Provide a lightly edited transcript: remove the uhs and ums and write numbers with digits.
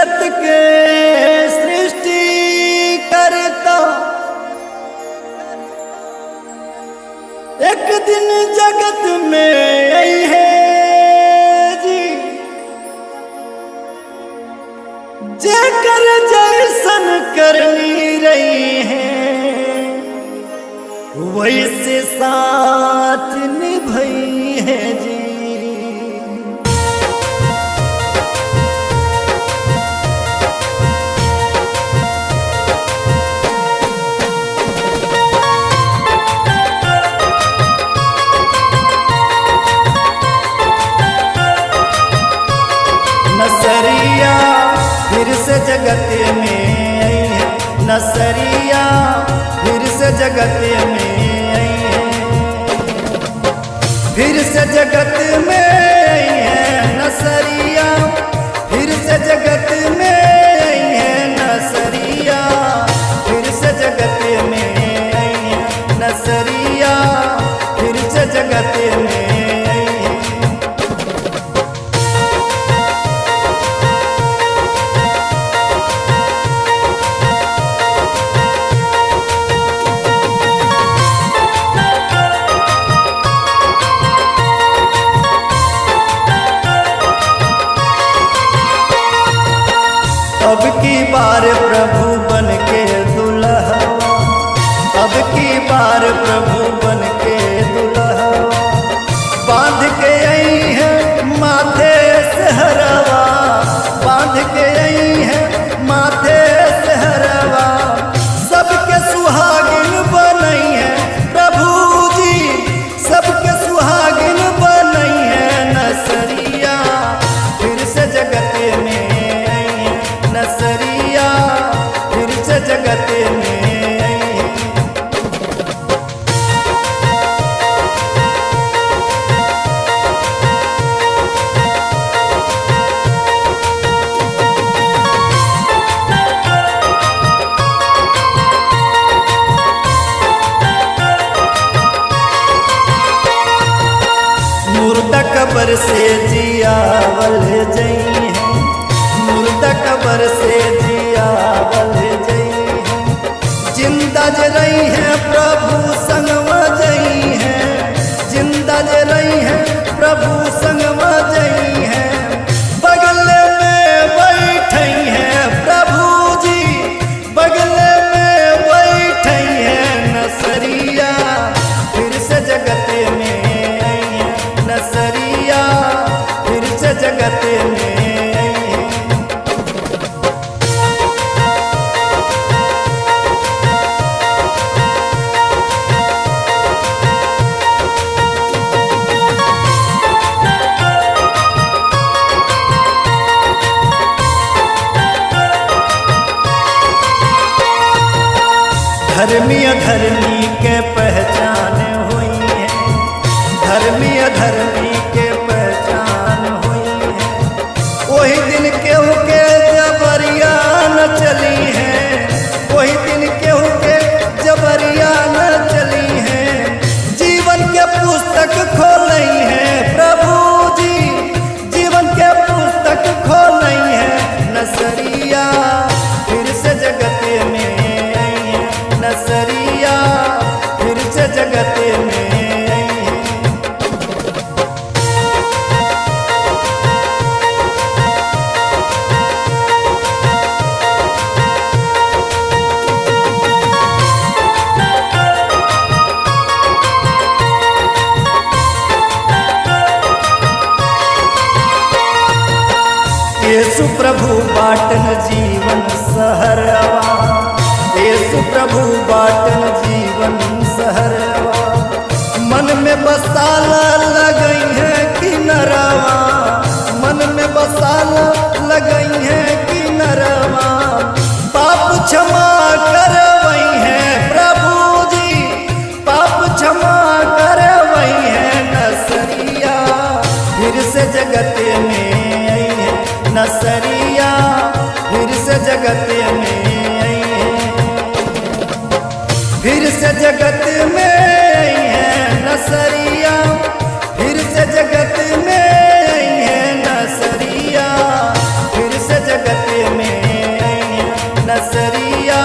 जगत के सृष्टि करता, एक दिन जगत में आई है जी, जेकर जैसन करनी रही है वैसे साथ निभाई है जी। नसरिया फिर से जगत में आई है, नसरिया फिर से जगत में आई है, फिर से जगत में आई है नसरिया, फिर से जगत में आई है नसरिया, फिर से जगत में आई है नसरिया, फिर से जगत में अब की बार प्रभु बन के दुल्हा, अब की बार प्रभु बन के दुल्हा, बांध के आई है माथे से हरवा, बांध के आई है माथे से हरवा, सबके सुहागिन बनई है प्रभु जी, सबके सुहागिन बनई है नसरिया, फिर से जगत में नसरिया, फिर से जगत में मुर्दा कब्र से जियावल जई है, मुर्दा कब्र से जियावल जई है, जिंदा ज रही है प्रभु संगवा जई है, जिंदा ज रही है प्रभु संगवा जई है, बगल में बैठी है प्रभु जी, बगल में बैठी है नसरिया, फिर से जगत में आई है नसरिया, फिर से जगत में धर्मी अधर्मी के पहचान हुई है, धर्मी अधर्मी के पहचान हुई है, वही दिन केहू के जबरिया न चली है, वही दिन केहू के जबरिया न चली है, जीवन के पुस्तक खोलई है प्रभु जी, जीवन के पुस्तक खोलई है नसरिया, फिर से जगत में नसरिया, फिर से जगत में यीशु प्रभु बाटन जीवन सहरवा, यीशु प्रभु बाटन जीवन सहरवा, मन में बसाला लगई है किनरवा, मन में बसाला लगई है किनरवा, पाप क्षमा करवई है प्रभु जी, पाप क्षमा करवई है नसरिया, फिर से जगत में आई है नसरिया, फिर से जगत में फिर से जगत में आई है नसरिया, फिर से जगत में आई है नसरिया, फिर से जगत में नजरिया